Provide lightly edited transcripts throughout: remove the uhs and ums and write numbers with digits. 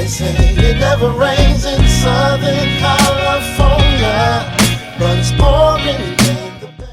They say it never rains in Southern California, but it's pouring in the Bay.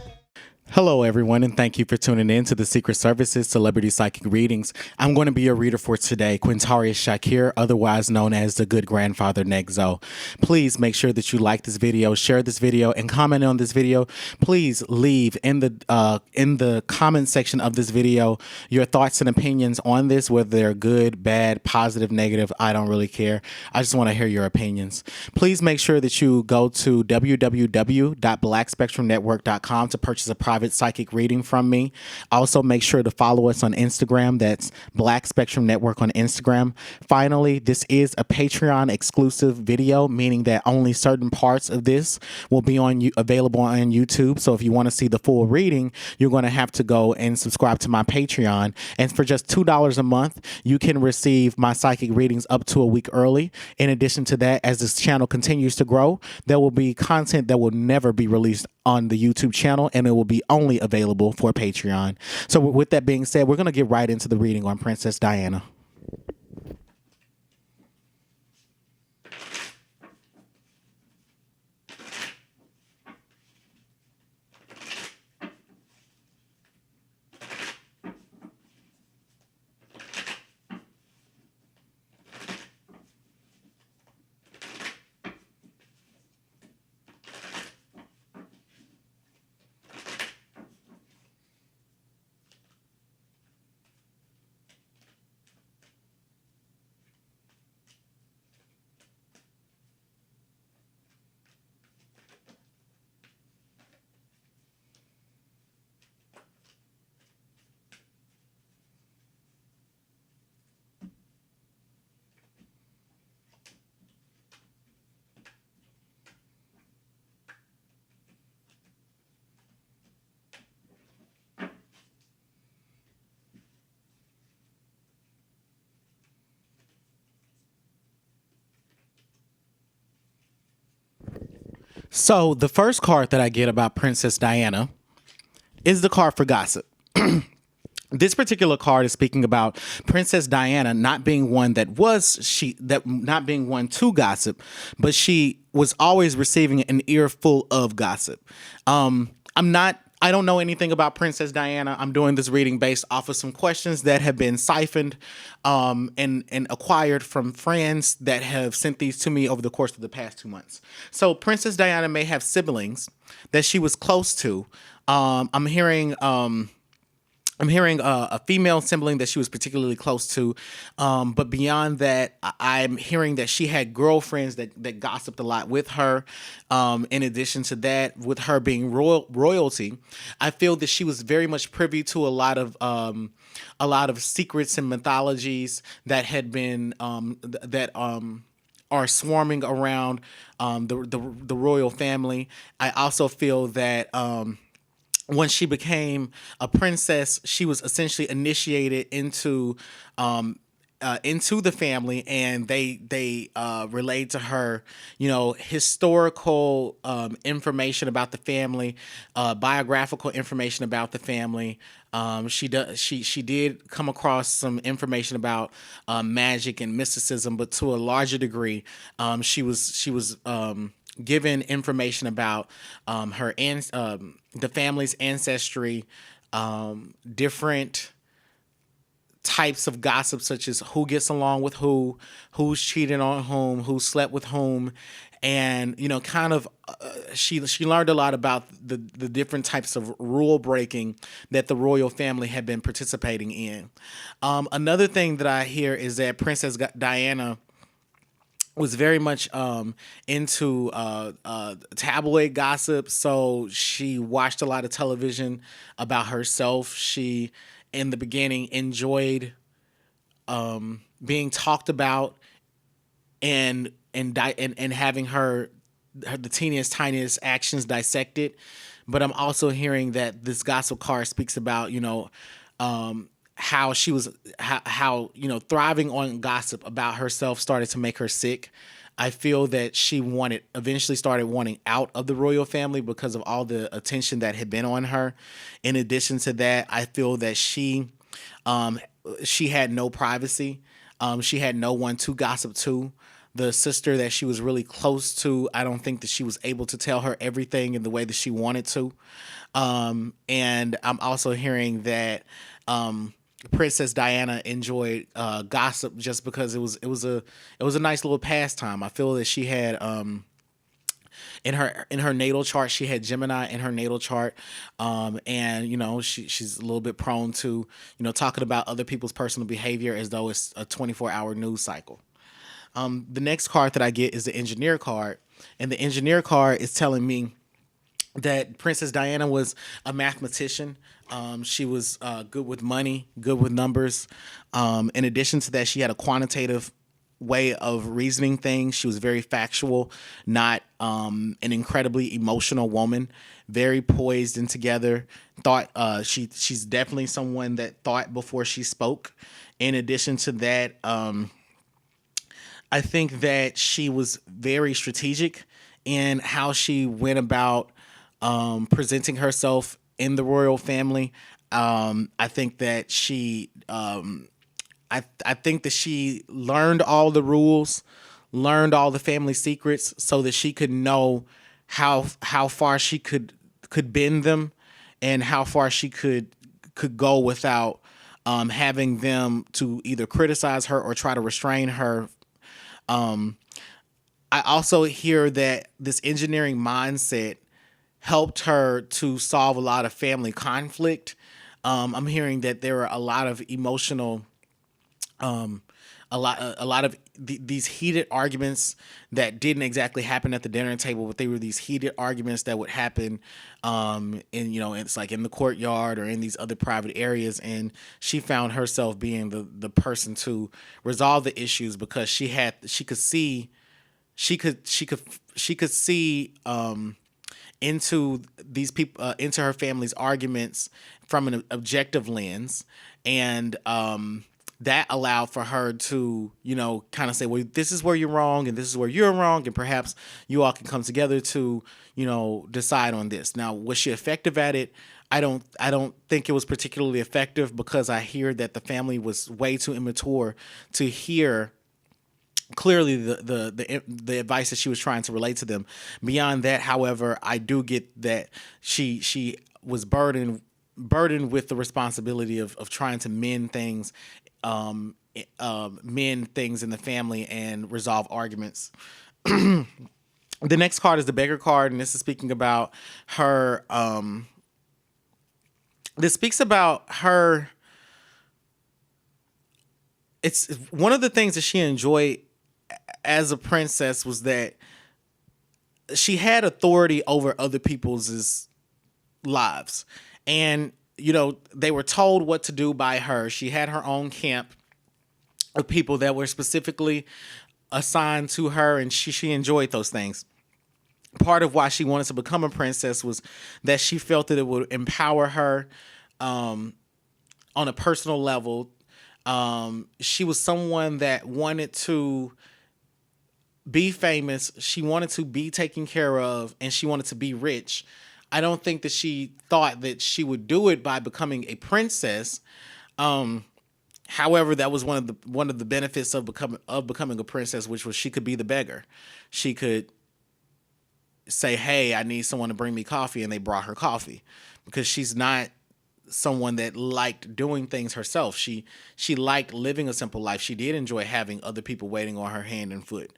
Hello, everyone, and thank you for tuning in to the Secret Services Celebrity Psychic Readings. I'm going to be your reader for today, Quintarius Shakir, otherwise known as the Good Grandfather Nexo. Please make sure that you like this video, share this video, and comment on this video. Please leave in the comment section of this video your thoughts and opinions on this, whether they're good, bad, positive, negative. I don't really care. I just want to hear your opinions. Please make sure that you go to www.blackspectrumnetwork.com to purchase a private psychic reading from me. Also, make sure to follow us on Instagram. That's Black Spectrum Network on Instagram. Finally, this is a Patreon exclusive video, meaning that only certain parts of this will be available on YouTube. So if you want to see the full reading, you're going to have to go and subscribe to my Patreon. And for just $2 a month, you can receive my psychic readings up to a week early. In addition to that, as this channel continues to grow, there will be content that will never be released on the YouTube channel, and it will be only available for Patreon. So with that being said, we're going to get right into the reading on Princess Diana. So the first card that I get about Princess Diana is the card for gossip. This particular card is speaking about Princess Diana not being one not being one to gossip, but she was always receiving an earful of gossip. I don't know anything about Princess Diana. I'm doing this reading based off of some questions that have been siphoned and acquired from friends that have sent these to me over the course of the past 2 months. So Princess Diana may have siblings that she was close to. I'm hearing a female sibling that she was particularly close to. But beyond that, I'm hearing that she had girlfriends that gossiped a lot with her. In addition to that, with her being royalty, I feel that she was very much privy to a lot of secrets and mythologies that had been are swarming around the royal family. I also feel that when she became a princess, she was essentially initiated into the family, and they relayed to her, historical information about the family, biographical information about the family. She did come across some information about magic and mysticism, but to a larger degree, she was given information about the family's ancestry, different types of gossip, such as who gets along with who, who's cheating on whom, who slept with whom, and she learned a lot about the different types of rule breaking that the royal family had been participating in. Another thing that I hear is that Princess Diana was very much into tabloid gossip. So she watched a lot of television about herself. She, in the beginning, enjoyed being talked about and having the teeniest, tiniest actions dissected. But I'm also hearing that this gossip card speaks about, how she was, thriving on gossip about herself started to make her sick. I feel that she eventually started wanting out of the royal family because of all the attention that had been on her. In addition to that, I feel that she had no privacy. She had no one to gossip to. The sister that she was really close to, I don't think that she was able to tell her everything in the way that she wanted to. And I'm also hearing that Princess Diana enjoyed gossip just because it was a nice little pastime. I feel that she had in her natal chart, she had Gemini in her natal chart, and she's a little bit prone to talking about other people's personal behavior as though it's a 24-hour news cycle. The next card that I get is the Engineer card, and the Engineer card is telling me that Princess Diana was a mathematician. She was good with money, good with numbers. In addition to that, she had a quantitative way of reasoning things. She was very factual, not an incredibly emotional woman, very poised and together. She's definitely someone that thought before she spoke. In addition to that, I think that she was very strategic in how she went about presenting herself in the royal family. I think that I think that she learned all the rules, learned all the family secrets, so that she could know how far she could bend them, and how far she could go without having them to either criticize her or try to restrain her. I also hear that this engineering mindset helped her to solve a lot of family conflict. I'm hearing that there are a lot of emotional, a lot of these heated arguments that didn't exactly happen at the dinner table, but they were these heated arguments that would happen, it's like in the courtyard or in these other private areas. And she found herself being the person to resolve the issues because she could see into these people, into her family's arguments from an objective lens, and that allowed for her to, kind of say, well, this is where you're wrong and this is where you're wrong, and perhaps you all can come together to, decide on this. Now, was she effective at it? I don't think it was particularly effective, because I hear that the family was way too immature to hear clearly the advice that she was trying to relate to them. Beyond that, however, I do get that she was burdened with the responsibility of trying to mend things in the family and resolve arguments. The next card is the Beggar card, and this is speaking about her. This speaks about her. It's one of the things that she enjoyed as a princess was that she had authority over other people's lives. And, they were told what to do by her. She had her own camp of people that were specifically assigned to her, and she enjoyed those things. Part of why she wanted to become a princess was that she felt that it would empower her on a personal level. She was someone that wanted to be famous. She wanted to be taken care of, and she wanted to be rich. I don't think that she thought that she would do it by becoming a princess. However, that was one of the benefits of becoming a princess, which was she could be the beggar. She could say, "Hey, I need someone to bring me coffee," and they brought her coffee, because she's not someone that liked doing things herself. She liked living a simple life. She did enjoy having other people waiting on her hand and foot.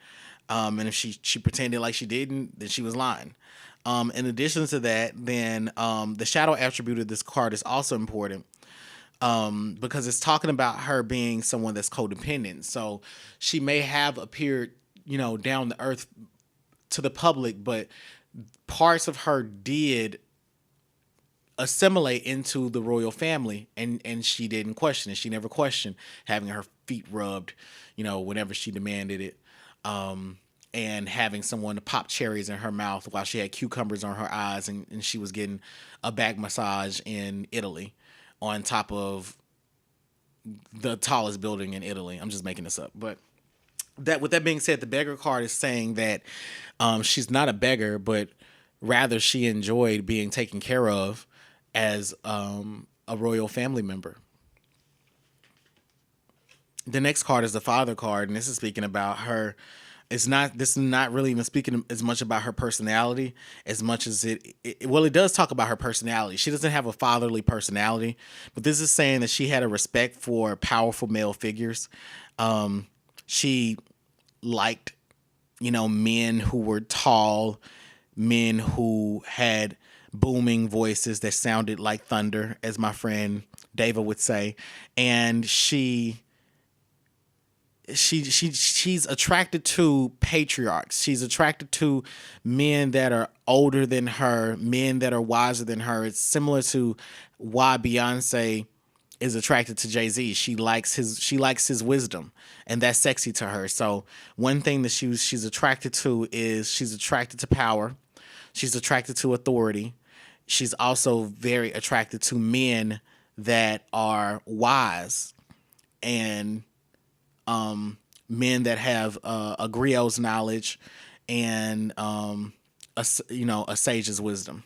And if she pretended like she didn't, then she was lying. In addition to that, then the shadow attribute of this card is also important, because it's talking about her being someone that's codependent. So she may have appeared, down to earth to the public, but parts of her did assimilate into the royal family, and she didn't question it. She never questioned having her feet rubbed, whenever she demanded it. And having someone to pop cherries in her mouth while she had cucumbers on her eyes, and she was getting a back massage in Italy on top of the tallest building in Italy. I'm just making this up. But with that being said, the Beggar card is saying that she's not a beggar, but rather she enjoyed being taken care of as a royal family member. The next card is the Father card, and this is speaking about her. This is not really even speaking as much about her personality as much as well, it does talk about her personality. She doesn't have a fatherly personality, but this is saying that she had a respect for powerful male figures. She liked, men who were tall, men who had booming voices that sounded like thunder, as my friend David would say. And she's attracted to patriarchs. She's attracted to men that are older than her, men that are wiser than her. It's similar to why Beyonce is attracted to Jay-Z. She likes his wisdom, and that's sexy to her. So one thing that she's attracted to is she's attracted to power. She's attracted to authority. She's also very attracted to men that are wise and men that have a griot's knowledge and a sage's wisdom.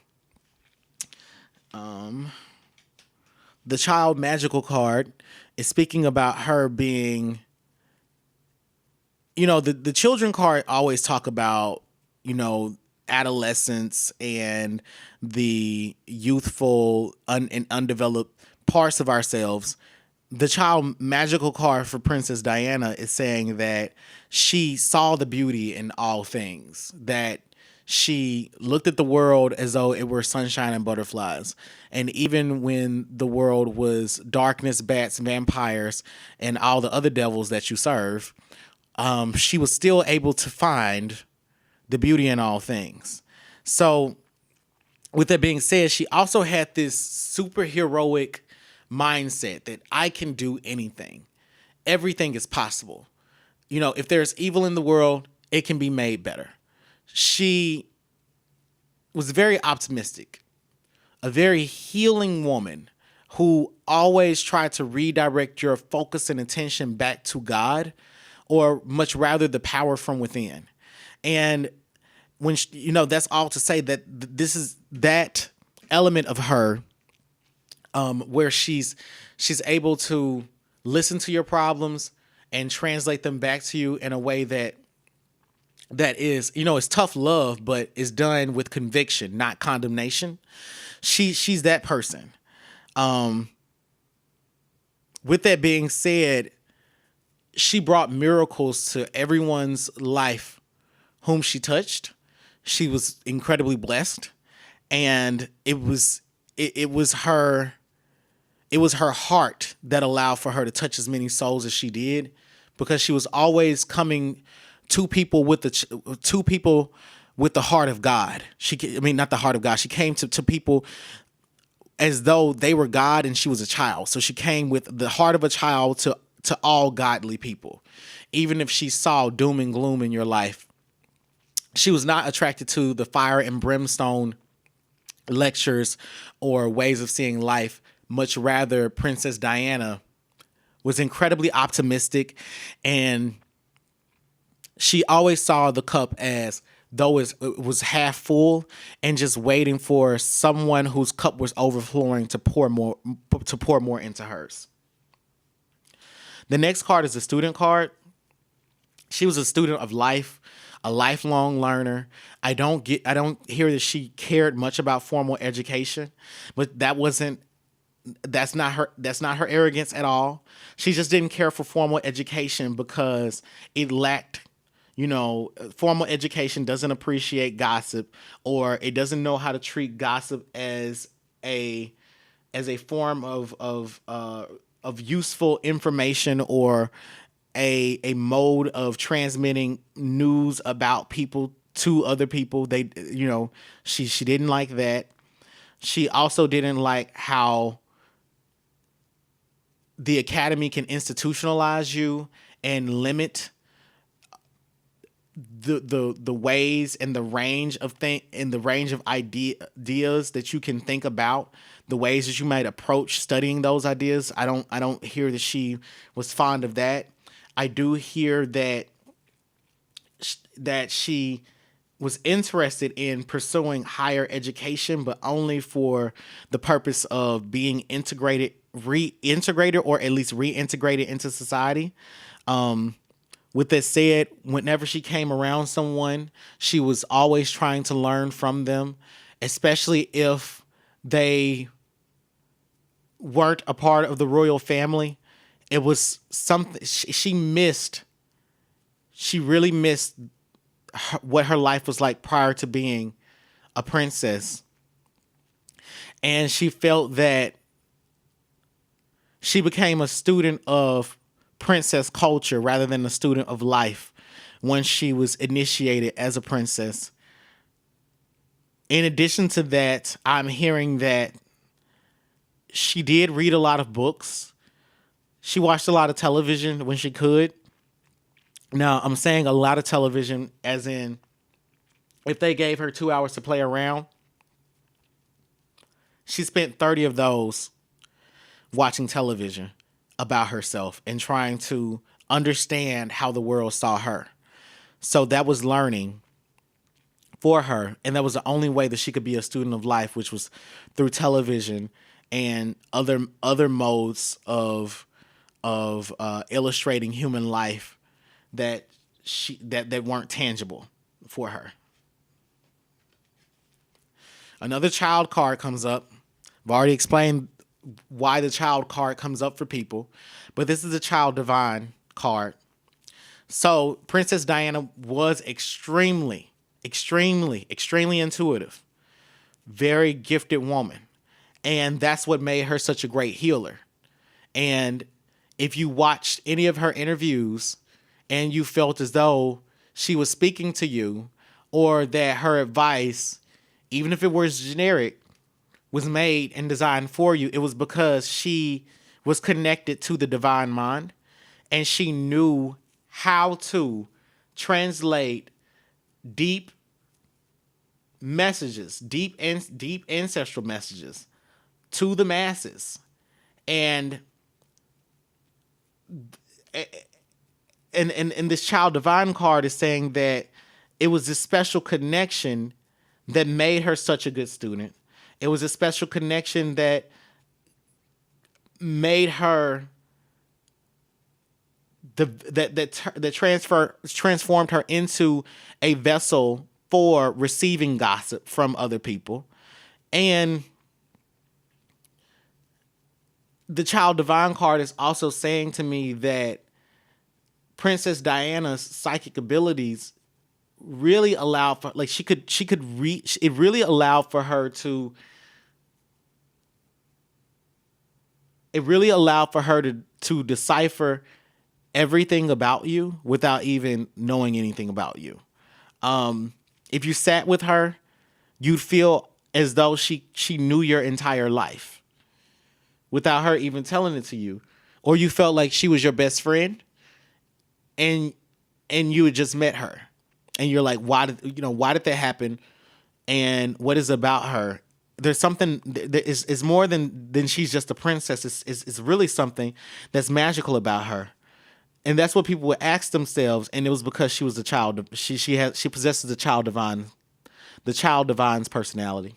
The Child Magical card is speaking about her being, the children card always talk about, adolescence and the youthful and undeveloped parts of ourselves. The Child Magical card for Princess Diana is saying that she saw the beauty in all things, that she looked at the world as though it were sunshine and butterflies. And even when the world was darkness, bats, vampires, and all the other devils that you serve, she was still able to find the beauty in all things. So with that being said, she also had this superheroic mindset that I can do anything. Everything is possible. If there's evil in the world, it can be made better. She was very optimistic, a very healing woman who always tried to redirect your focus and attention back to God, or much rather the power from within. And when that's all to say that this is that element of her, where she's able to listen to your problems and translate them back to you in a way that is, it's tough love, but is done with conviction, not condemnation. She's that person. With that being said, she brought miracles to everyone's life whom she touched. She was incredibly blessed, and it was her heart that allowed for her to touch as many souls as she did, because she was always coming to people with the heart of God. Not the heart of God. She came to people as though they were God and she was a child. So she came with the heart of a child to all godly people. Even if she saw doom and gloom in your life, she was not attracted to the fire and brimstone lectures or ways of seeing life. Much rather, Princess Diana was incredibly optimistic, and she always saw the cup as though it was half full and just waiting for someone whose cup was overflowing to pour more into hers. The next card is the Student card. She was a student of life, a lifelong learner. I don't hear that she cared much about formal education, but that's not her arrogance at all. She just didn't care for formal education because it lacked, formal education doesn't appreciate gossip, or it doesn't know how to treat gossip as a form of useful information, or a mode of transmitting news about people to other people. She didn't like that. She also didn't like how the academy can institutionalize you and limit the ways and the range of ideas that you can think about, the ways that you might approach studying those ideas. I don't hear that she was fond of that. I do hear that she was interested in pursuing higher education, but only for the purpose of being integrated reintegrated or at least reintegrated into society. With that said, whenever she came around someone, she was always trying to learn from them, especially if they weren't a part of the royal family. It was something she missed. She really missed what her life was like prior to being a princess. And she felt that she became a student of princess culture rather than a student of life when she was initiated as a princess. In addition to that, I'm hearing that she did read a lot of books. She watched a lot of television when she could. Now, I'm saying a lot of television as in if they gave her 2 hours to play around, she spent 30 of those watching television about herself and trying to understand how the world saw her. So that was learning for her. And that was the only way that she could be a student of life, which was through television and other modes of illustrating human life that weren't tangible for her. Another child card comes up. I've already explained why the child card comes up for people, but this is a child divine card. So Princess Diana was extremely intuitive, very gifted woman. And that's what made her such a great healer. And if you watched any of her interviews and you felt as though she was speaking to you or that her advice, even if it was generic, was made and designed for you, it was because she was connected to the divine mind and she knew how to translate deep messages, deep ancestral messages to the masses. And this child divine card is saying that it was this special connection that made her such a good student. It was a special connection that made her transformed her into a vessel for receiving gossip from other people. And the child divine card is also saying to me that Princess Diana's psychic abilities really allowed for, like, she could reach, it really allowed for her to, to decipher everything about you without even knowing anything about you. If you sat with her, you'd feel as though she knew your entire life without her even telling it to you. Or you felt like she was your best friend and you had just met her. And you're like, why did that happen? And what is about her? There's something that is more than she's just a princess. It's really something that's magical about her. And that's what people would ask themselves. And it was because she was a child. She possesses the child divine's personality.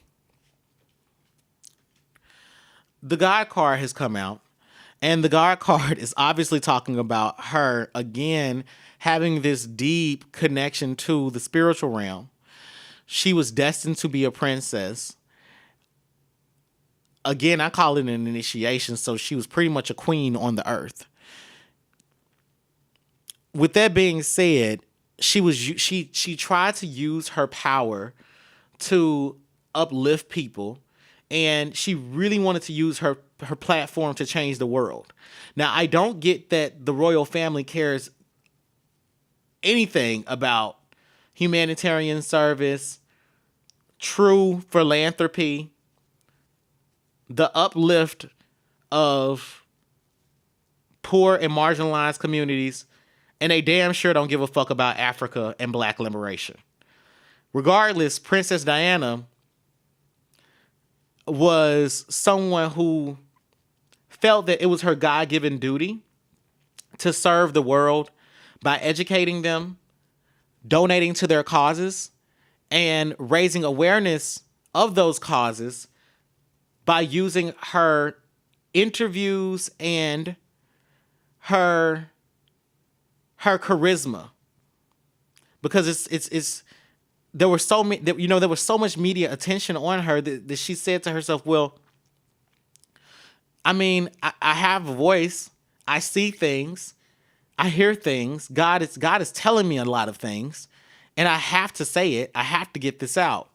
The God card has come out. And the God card is obviously talking about her, again, having this deep connection to the spiritual realm. She was destined to be a princess. Again, I call it an initiation, so she was pretty much a queen on the earth. With that being said, she tried to use her power to uplift people, and she really wanted to use her platform to change the world. Now, I don't get that the royal family cares anything about humanitarian service, true philanthropy, the uplift of poor and marginalized communities, and they damn sure don't give a fuck about Africa and Black liberation. Regardless, Princess Diana was someone who felt that it was her God-given duty to serve the world by educating them, donating to their causes, and raising awareness of those causes by using her interviews and her charisma, because it's there were so many, there was so much media attention on her that she said to herself, well, I mean, I have a voice, I see things, I hear things. God is telling me a lot of things, and I have to say it. I have to get this out.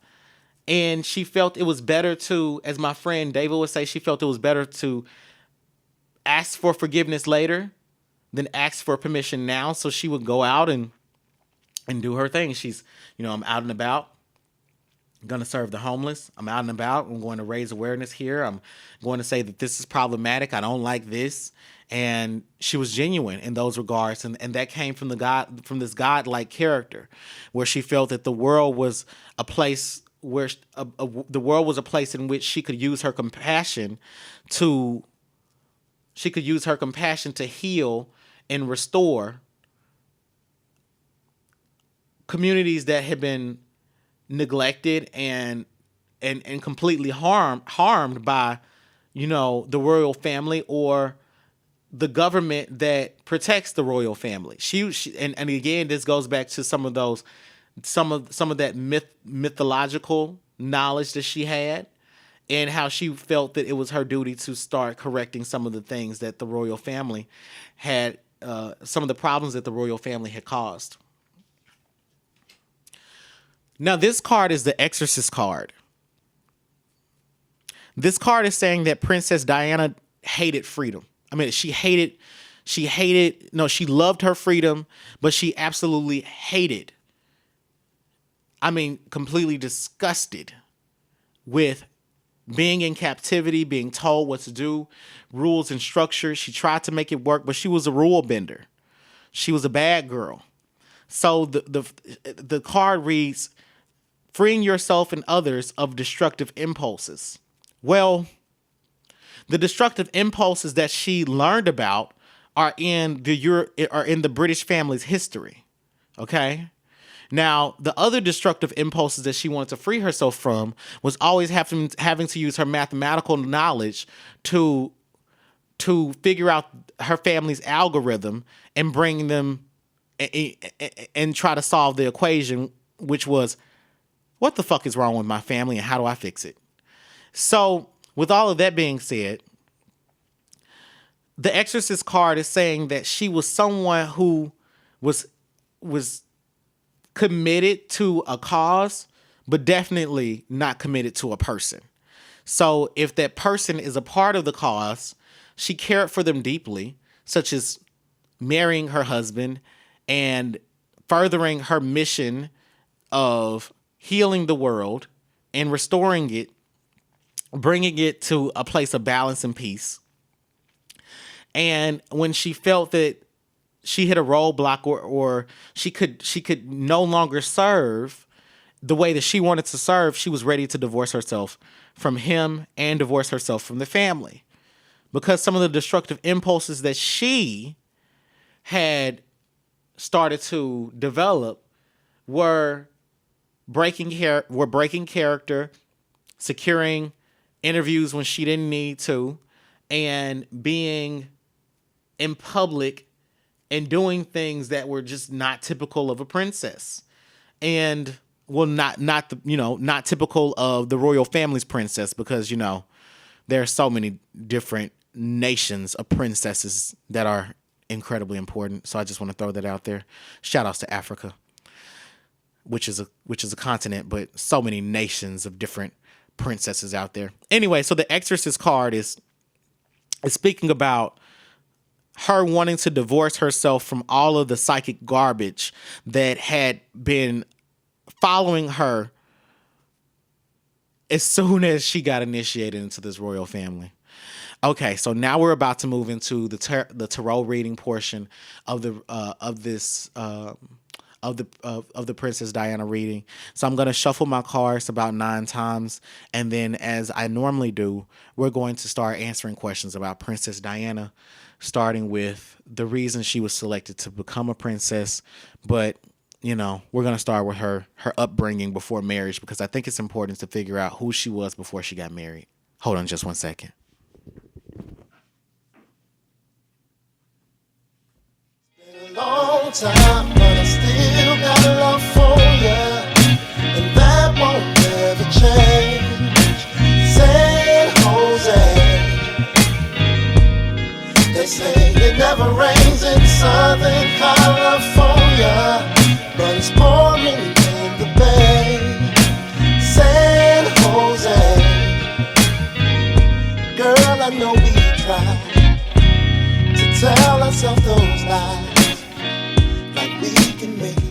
And she felt it was better to, as my friend David would say, she felt it was better to ask for forgiveness later than ask for permission now. So she would go out and do her thing. She's, I'm out and about. I'm going to serve the homeless. I'm out and about. I'm going to raise awareness here. I'm going to say that this is problematic. I don't like this. And she was genuine in those regards. And that came from this godlike character, where she felt that the world was a place where the world was a place in which she could use her compassion to heal and restore communities that had been neglected and completely harmed by, the royal family or the government that protects the royal family. She and again, this goes back to some of that mythological knowledge that she had, and how she felt that it was her duty to start correcting some of the things that the royal family had, some of the problems that the royal family had caused. Now, this card is the Exorcist card. This card is saying that Princess Diana hated freedom. I mean, she loved her freedom, but she absolutely hated, completely disgusted with being in captivity, being told what to do, rules and structures. She tried to make it work, but she was a rule bender. She was a bad girl. So the card reads, freeing yourself and others of destructive impulses. Well, the destructive impulses that she learned about are in the British family's history. Okay? Now, the other destructive impulses that she wanted to free herself from was always having to use her mathematical knowledge to figure out her family's algorithm and bring them and try to solve the equation, which was, what the fuck is wrong with my family and how do I fix it? So, with all of that being said, the Exorcist card is saying that she was someone who was committed to a cause, but definitely not committed to a person. So if that person is a part of the cause, she cared for them deeply, such as marrying her husband and furthering her mission of healing the world and restoring it, bringing it to a place of balance and peace. And when she felt that she hit a roadblock or she could no longer serve the way that she wanted to serve, she was ready to divorce herself from him and divorce herself from the family. Because some of the destructive impulses that she had started to develop were breaking character, securing interviews when she didn't need to, and being in public and doing things that were just not typical of a princess. And well, not typical of the royal family's princess, because, there are so many different nations of princesses that are incredibly important. So I just want to throw that out there. Shout outs to Africa, which is a continent, but so many nations of different princesses out there. Anyway, so the Exorcist card is speaking about her wanting to divorce herself from all of the psychic garbage that had been following her as soon as she got initiated into this royal family. Okay, so now we're about to move into the tarot reading portion of the Princess Diana reading. So I'm going to shuffle my cards about 9 times, and then, as I normally do, we're going to start answering questions about Princess Diana, starting with the reason she was selected to become a princess. But, we're going to start with her upbringing before marriage, because I think it's important to figure out who she was before she got married. Hold on just one second. time, but I still got love for ya, and that won't ever change. San Jose, they say it never rains in Southern California, but it's pouring in the Bay. San Jose, girl, I know we tried to tell ourselves those lies, like we can make